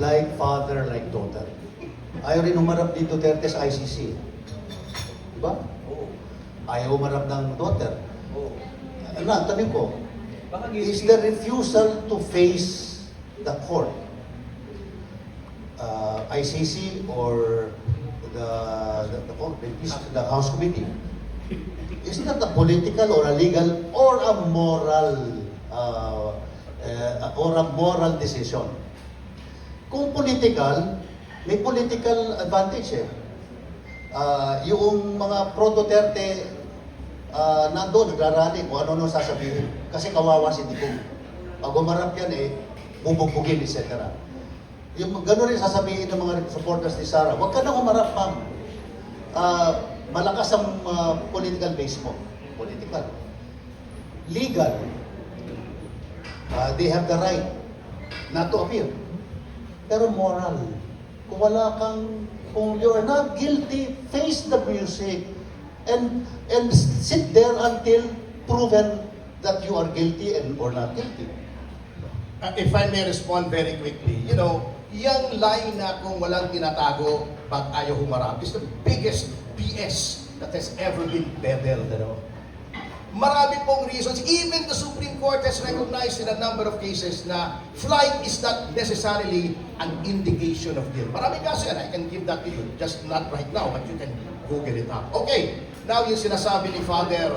like father, like daughter. Ayaw rin umarap ni Duterte sa ICC. Diba? Oo. Ayaw umarap ng daughter. Oo. Ano, tanong ko, Baka is the refusal to face the court, ICC or the House Committee, is that a political or a legal or a moral decision? Kung political, may political advantage eh. Yung mga pro-Duterte nandun, nagrarally kung ano sasabihin. Kasi kawawa si Digong. Pag umarap yan eh, bubugbugin, etc. Yung gano'n rin sasabihin ng mga supporters ni Sara, huwag ka nang umarap, ma'am. Malakas ang political base mo. Political. Legal. They have the right not to appear. Pero moral. Kung you're not guilty, face the music and sit there until proven that you are guilty or not guilty. If I may respond very quickly, you know, yung line na kung walang tinatago, pag ayaw humarap, is the biggest BS that has ever been peddled, you know. Marami pong reasons. Even the Supreme Court has recognized in a number of cases na flight is not necessarily an indication of guilt. Maraming kaso yan. I can give that to you. Just not right now, but you can Google it up. Okay, now yung sinasabi ni Father,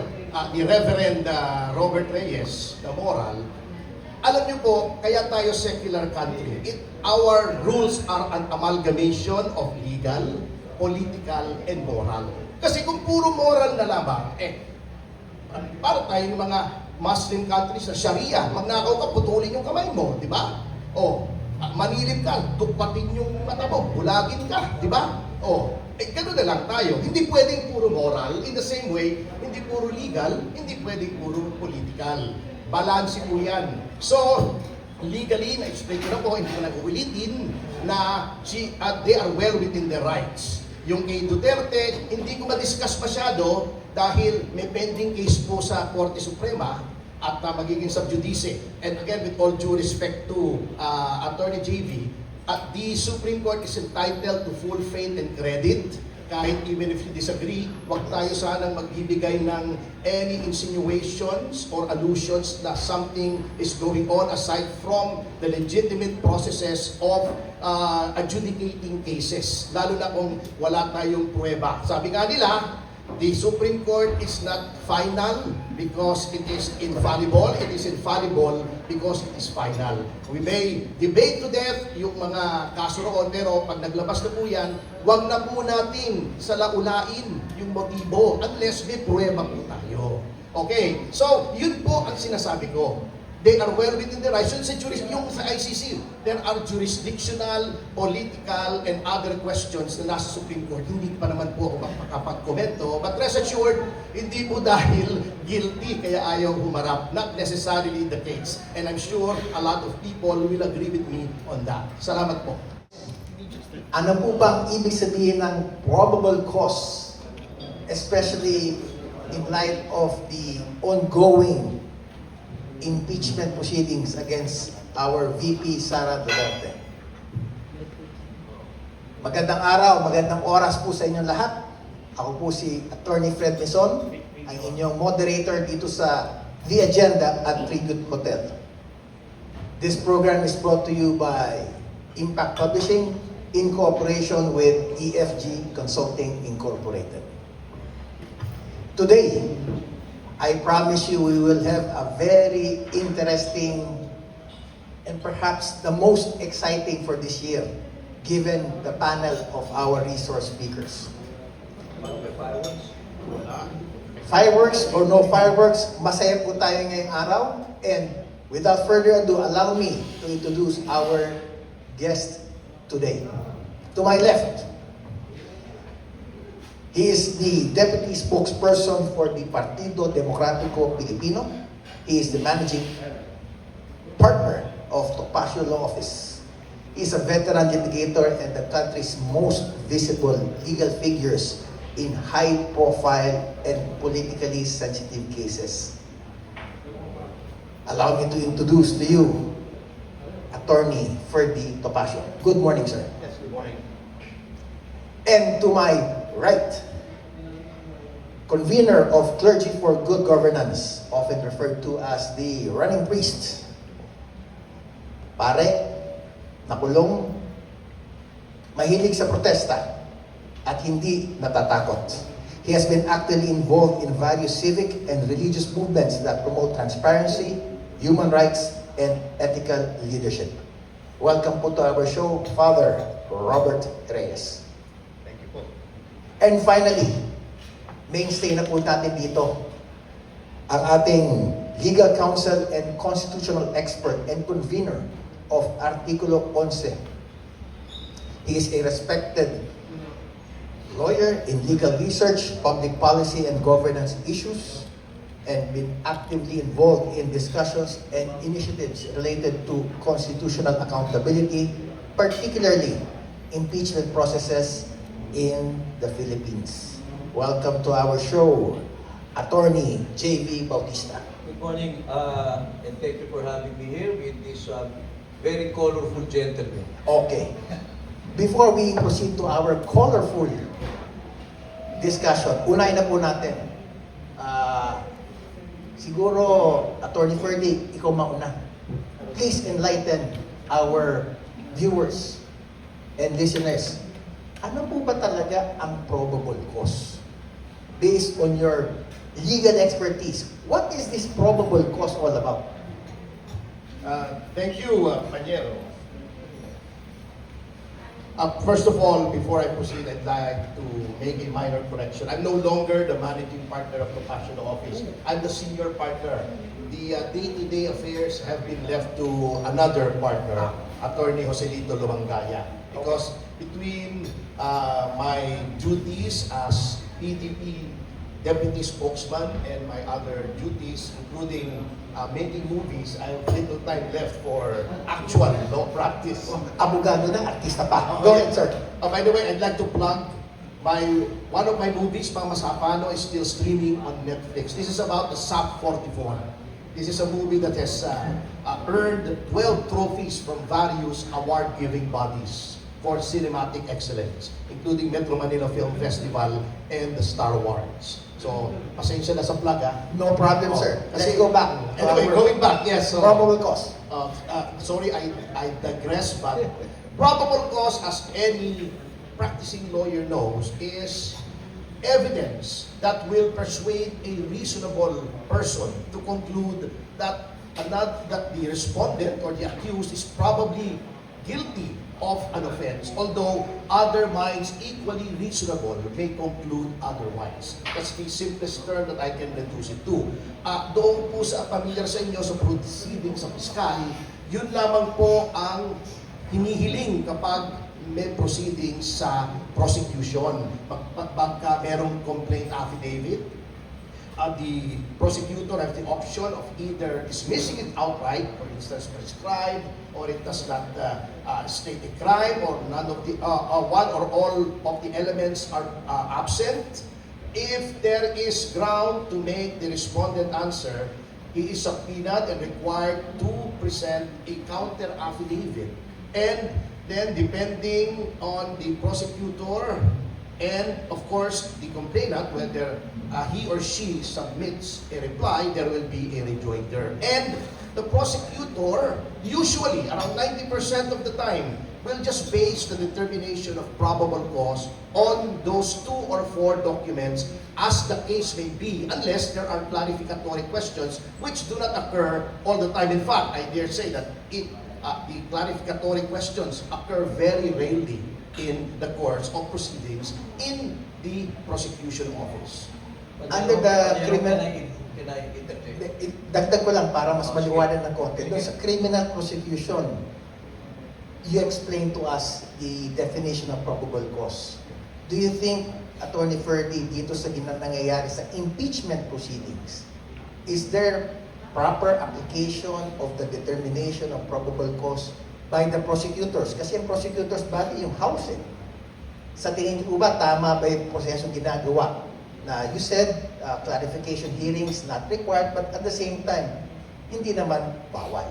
ni Reverend Robert Reyes, na moral, alam niyo po, kaya tayo secular country. Our rules are an amalgamation of legal, political, and moral. Kasi kung puro moral na lamang, para tayong mga Muslim countries na Sharia, magnakaw ka, putulin yung kamay mo, di ba? O, manilip ka, tukpatin yung mata mo, bulagin ka, di ba? O, gano'n na lang tayo. Hindi pwedeng puro moral. In the same way, hindi puro legal, hindi pwedeng puro political. Balanse po yan. So, legally, na-explain ko na po, hindi ko nag-ulitin, na they are well within their rights. Yung kay Duterte, hindi ko ma-discuss masyado dahil may pending case po sa Korte Suprema at magiging sub-judice. And again, with all due respect to Attorney JV, the Supreme Court is entitled to full faith and credit. Kahit even if you disagree, wag tayo sanang magbibigay ng any insinuations or allusions na something is going on aside from the legitimate processes of adjudicating cases. Lalo na kung wala tayong pruweba. Sabi nga nila, the Supreme Court is not final because it is infallible. It is infallible because it is final. We may debate to death yung mga kaso roon, pero pag naglabas na po yan, wag na po natin salaulain yung motibo unless may pruweba po tayo. Okay, so yun po ang sinasabi ko. They are well within the rights. Yung sa ICC, there are jurisdictional, political, and other questions na nasa Supreme Court. Hindi pa naman po ako makakapag-komento. But rest assured, hindi po dahil guilty kaya ayaw humarap. Not necessarily the case. And I'm sure a lot of people will agree with me on that. Salamat po. Ano po bang ibig sabihin ng probable cause, especially in light of the ongoing impeachment proceedings against our VP Sara Duterte? Magandang araw, magandang oras po sa inyong lahat. Ako po si Attorney Fred Mison, ang inyong moderator dito sa The Agenda at Tribute Hotel. This program is brought to you by Impact Publishing in cooperation with EFG Consulting Incorporated. Today, I promise you we will have a very interesting and perhaps the most exciting for this year, given the panel of our resource speakers. Fireworks or no fireworks, masaya po tayo ngayong araw. And without further ado, allow me to introduce our guest today. To my left, he is the deputy spokesperson for the Partido Demokratiko Pilipino. He is the managing partner of Topacio Law Office. He is a veteran litigator and the country's most visible legal figures in high-profile and politically sensitive cases. Allow me to introduce to you Attorney Ferdy Topacio. Good morning, sir. Yes, good morning. And to my right, convener of Clergy for Good Governance, often referred to as the running priest. Pare, nakulong, mahilig sa protesta, at hindi natatakot. He has been actively involved in various civic and religious movements that promote transparency, human rights, and ethical leadership. Welcome po to our show, Father Robert Reyes. Thank you po. And finally, mainstay na po natin dito, ang ating legal counsel and constitutional expert and convener of Artikulo 11. He is a respected lawyer in legal research, public policy, and governance issues, and been actively involved in discussions and initiatives related to constitutional accountability, particularly impeachment processes in the Philippines. Welcome to our show, Attorney J.V. Bautista. Good morning, and thank you for having me here with this very colorful gentleman. Okay. Before we proceed to our colorful discussion, unahin na po natin. Siguro, Attorney Ferdy, ikaw mauna. Please enlighten our viewers and listeners. Ano po ba talaga ang probable cause? Based on your legal expertise, what is this probable cause all about? Thank you, Panyero. First of all, before I proceed, I'd like to make a minor correction. I'm no longer the managing partner of the Passion Office. I'm the senior partner. The day-to-day affairs have been left to another partner, Attorney Joselito Lumangaya. Because between my duties as PDP deputy spokesman and my other duties, including making movies, I have little time left for actual law practice. Abogado na, artista pa. Go ahead, sir. By the way, I'd like to plug one of my movies, Mama Sapano, is still streaming on Netflix. This is about the SAP 44. This is a movie that has earned 12 trophies from various award-giving bodies for cinematic excellence, including Metro Manila Film Festival and the Star Awards. So, pasensya na sa plug, No problem, sir. Let's go back. to Anyway, our going back, yes. So, probable cause. sorry, I digress, but probable cause, as any practicing lawyer knows, is evidence that will persuade a reasonable person to conclude that the respondent or the accused is probably guilty of an offense, although other minds equally reasonable may conclude otherwise. That's the simplest term that I can reduce it to. Doon po sa familiar sa inyo sa proceeding sa piskal, yun lamang po ang hinihiling kapag may proceedings sa prosecution. Pagka merong complaint affidavit, the prosecutor has the option of either dismissing it outright, for instance, prescribed, or it does not state a crime, or none of the one or all of the elements are absent. If there is ground to make the respondent answer, he is subpoenaed and required to present a counter affidavit. And then, depending on the prosecutor and, of course, the complainant, whether he or she submits a reply, there will be a rejoinder. And the prosecutor, usually, around 90% of the time, will just base the determination of probable cause on those 2 or 4 documents as the case may be, unless there are clarificatory questions which do not occur all the time. In fact, I dare say that the clarificatory questions occur very rarely in the course of proceedings in the prosecution office. Under the criminal... Can I interject? Dagdag ko lang para mas maliwanag ng konti. Doon sa criminal prosecution, you explain to us the definition of probable cause. Do you think, Attorney Ferdy, dito sa nangyayari sa impeachment proceedings, is there proper application of the determination of probable cause by the prosecutors? Kasi ang prosecutors body yung House eh. Sa tingin niyo ba, tama ba yung prosesong ginagawa? Na you said clarification hearings not required, but at the same time, hindi naman bawal.